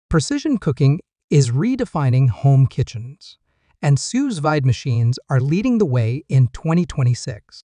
Precision cooking is redefining home kitchens, and Sous Vide machines are leading the way in 2026.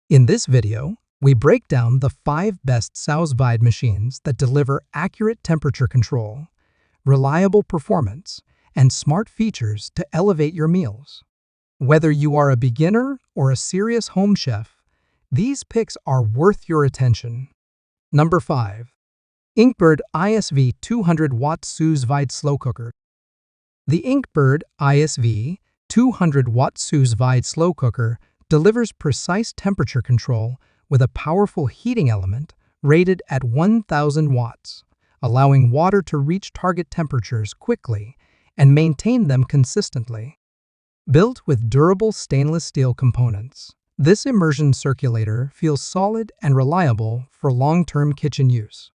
In this video, we break down the 5 best Sous Vide machines that deliver accurate temperature control, reliable performance, and smart features to elevate your meals. Whether you are a beginner or a serious home chef, these picks are worth your attention. Number 5. INKBIRD ISV 200-Watt Sous Vide Slow Cooker. The INKBIRD ISV 200-Watt Sous Vide Slow Cooker delivers precise temperature control with a powerful heating element rated at 1,000 watts, allowing water to reach target temperatures quickly and maintain them consistently. Built with durable stainless steel components, this immersion circulator feels solid and reliable for long-term kitchen use.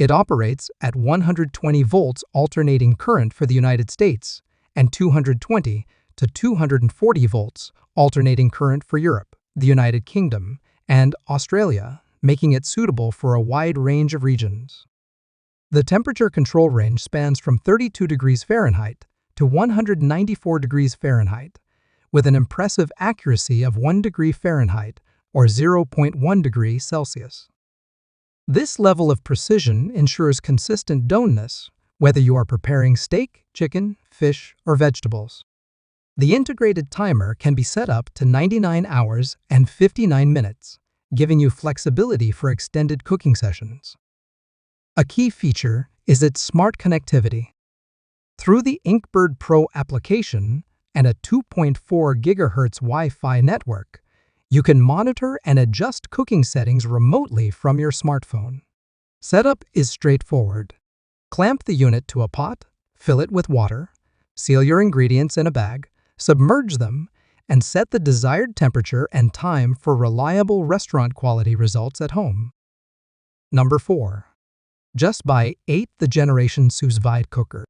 It operates at 120 volts alternating current for the United States and 220 to 240 volts alternating current for Europe, the United Kingdom, and Australia, making it suitable for a wide range of regions. The temperature control range spans from 32 degrees Fahrenheit to 194 degrees Fahrenheit, with an impressive accuracy of 1 degree Fahrenheit or 0.1 degree Celsius. This level of precision ensures consistent doneness, whether you are preparing steak, chicken, fish, or vegetables. The integrated timer can be set up to 99 hours and 59 minutes, giving you flexibility for extended cooking sessions. A key feature is its smart connectivity. Through the INKBIRD Pro application and a 2.4 GHz Wi-Fi network, you can monitor and adjust cooking settings remotely from your smartphone. Setup is straightforward. Clamp the unit to a pot, fill it with water, seal your ingredients in a bag, submerge them, and set the desired temperature and time for reliable restaurant-quality results at home. Number 4. Just by 8 the Generation Sous Vide Cooker.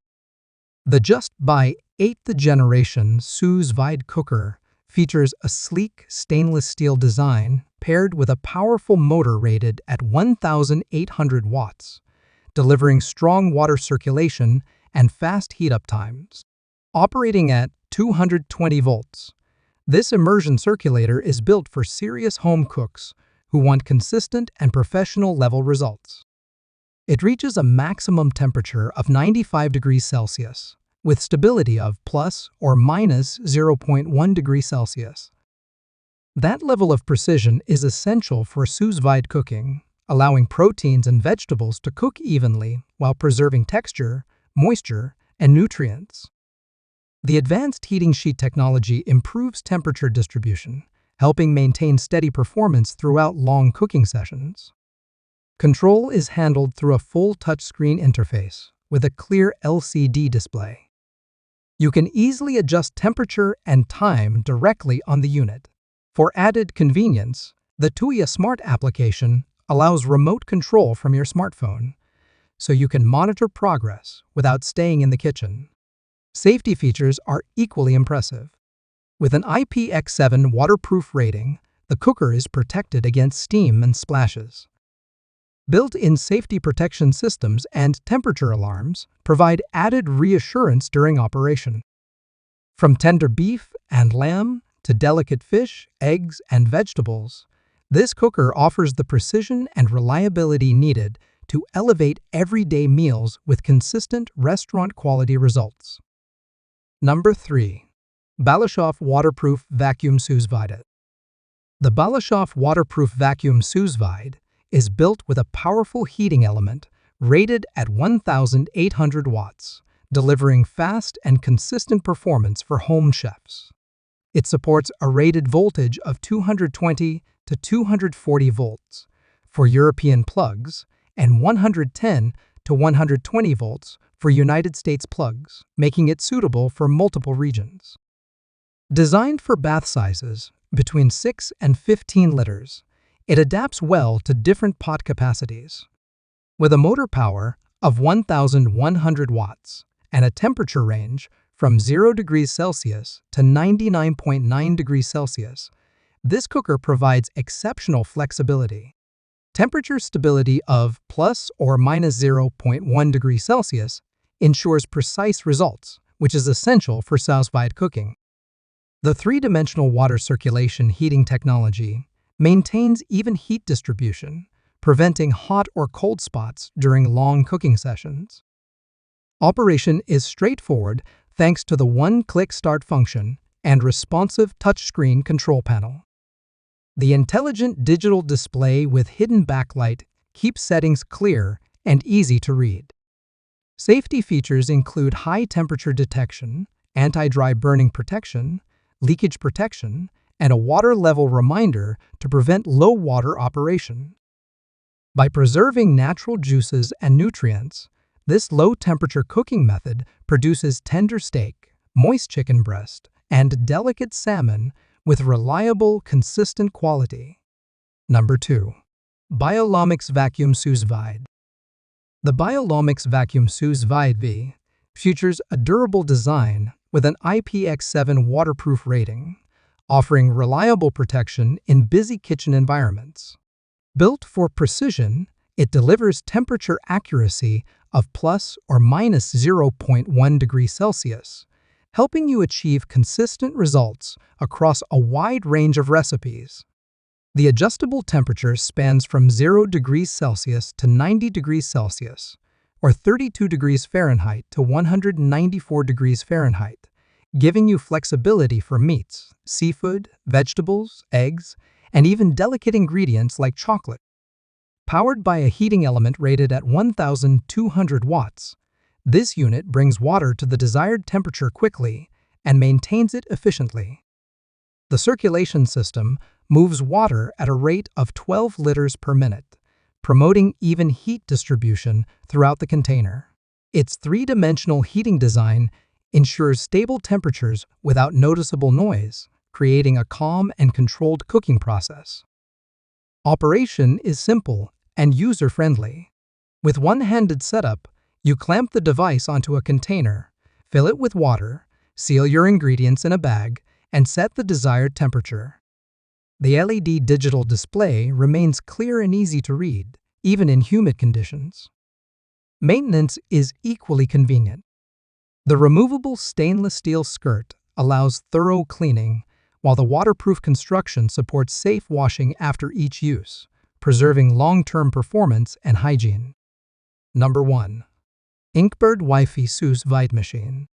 The Just by 8 the Generation Sous Vide Cooker features a sleek stainless steel design paired with a powerful motor rated at 1,800 watts, delivering strong water circulation and fast heat-up times. Operating at 220 volts, this immersion circulator is built for serious home cooks who want consistent and professional-level results. It reaches a maximum temperature of 95 degrees Celsius, with stability of plus or minus 0.1 degrees Celsius. That level of precision is essential for sous vide cooking, allowing proteins and vegetables to cook evenly while preserving texture, moisture, and nutrients. The advanced heating sheet technology improves temperature distribution, helping maintain steady performance throughout long cooking sessions. Control is handled through a full touchscreen interface with a clear LCD display. You can easily adjust temperature and time directly on the unit. For added convenience, the Tuya Smart application allows remote control from your smartphone, so you can monitor progress without staying in the kitchen. Safety features are equally impressive. With an IPX7 waterproof rating, the cooker is protected against steam and splashes. Built-in safety protection systems and temperature alarms provide added reassurance during operation. From tender beef and lamb to delicate fish, eggs, and vegetables, this cooker offers the precision and reliability needed to elevate everyday meals with consistent restaurant-quality results. Number 3. BALASHOV Waterproof Vacuum Sous Vide. The BALASHOV Waterproof Vacuum Sous Vide is built with a powerful heating element rated at 1,800 watts, delivering fast and consistent performance for home chefs. It supports a rated voltage of 220 to 240 volts for European plugs and 110 to 120 volts for United States plugs, making it suitable for multiple regions. Designed for bath sizes between 6 and 15 liters, it adapts well to different pot capacities. With a motor power of 1,100 watts and a temperature range from 0 degrees Celsius to 99.9 degrees Celsius, this cooker provides exceptional flexibility. Temperature stability of plus or minus 0.1 degrees Celsius ensures precise results, which is essential for Sous Vide cooking. The three-dimensional water circulation heating technology maintains even heat distribution, preventing hot or cold spots during long cooking sessions. Operation is straightforward thanks to the one-click start function and responsive touchscreen control panel. The intelligent digital display with hidden backlight keeps settings clear and easy to read. Safety features include high temperature detection, anti-dry burning protection, leakage protection, and a water level reminder to prevent low water operation. By preserving natural juices and nutrients, this low-temperature cooking method produces tender steak, moist chicken breast, and delicate salmon with reliable, consistent quality. Number 2. BioloMix Vacuum Sous Vide. The BioloMix Vacuum Sous Vide V features a durable design with an IPX7 waterproof rating, offering reliable protection in busy kitchen environments. Built for precision, it delivers temperature accuracy of plus or minus 0.1 degrees Celsius, helping you achieve consistent results across a wide range of recipes. The adjustable temperature spans from 0 degrees Celsius to 90 degrees Celsius, or 32 degrees Fahrenheit to 194 degrees Fahrenheit, giving you flexibility for meats, seafood, vegetables, eggs, and even delicate ingredients like chocolate. Powered by a heating element rated at 1,200 watts, this unit brings water to the desired temperature quickly and maintains it efficiently. The circulation system moves water at a rate of 12 liters per minute, promoting even heat distribution throughout the container. Its three-dimensional heating design ensures stable temperatures without noticeable noise, creating a calm and controlled cooking process. Operation is simple and user-friendly. With one-handed setup, you clamp the device onto a container, fill it with water, seal your ingredients in a bag, and set the desired temperature. The LED digital display remains clear and easy to read, even in humid conditions. Maintenance is equally convenient. The removable stainless steel skirt allows thorough cleaning, while the waterproof construction supports safe washing after each use, preserving long-term performance and hygiene. Number 1. INKBIRD Wi-Fi Sous Vide Machine.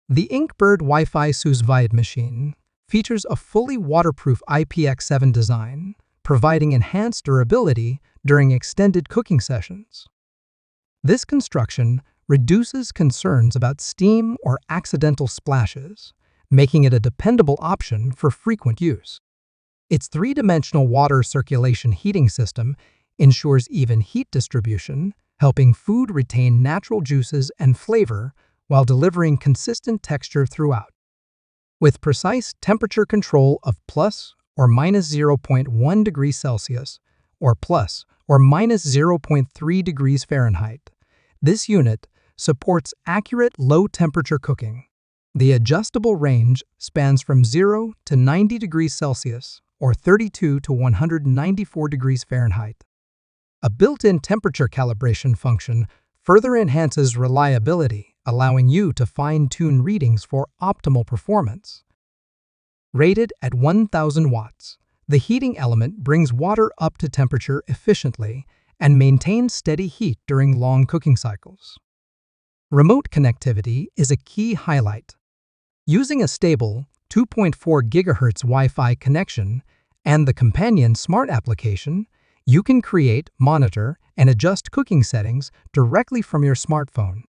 The INKBIRD Wi-Fi Sous Vide Machine features a fully waterproof IPX7 design, providing enhanced durability during extended cooking sessions. This construction reduces concerns about steam or accidental splashes, making it a dependable option for frequent use. Its three-dimensional water circulation heating system ensures even heat distribution, helping food retain natural juices and flavor while delivering consistent texture throughout. With precise temperature control of plus or minus 0.1 degrees Celsius or plus or minus 0.3 degrees Fahrenheit, this unit supports accurate low-temperature cooking. The adjustable range spans from 0 to 90 degrees Celsius or 32 to 194 degrees Fahrenheit. A built-in temperature calibration function further enhances reliability, allowing you to fine-tune readings for optimal performance. Rated at 1,000 watts, the heating element brings water up to temperature efficiently and maintains steady heat during long cooking cycles. Remote connectivity is a key highlight. Using a stable 2.4 GHz Wi-Fi connection and the companion smart application, you can create, monitor, and adjust cooking settings directly from your smartphone.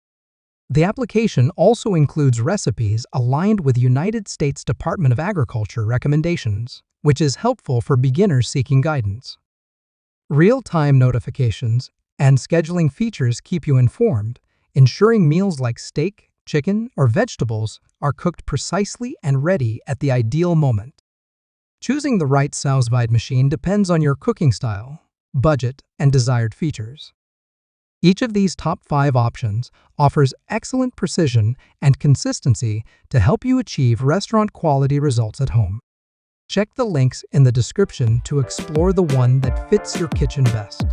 The application also includes recipes aligned with United States Department of Agriculture recommendations, which is helpful for beginners seeking guidance. Real-time notifications and scheduling features keep you informed, ensuring meals like steak, chicken, or vegetables are cooked precisely and ready at the ideal moment. Choosing the right Sous Vide machine depends on your cooking style, budget, and desired features. Each of these top 5 options offers excellent precision and consistency to help you achieve restaurant-quality results at home. Check the links in the description to explore the one that fits your kitchen best.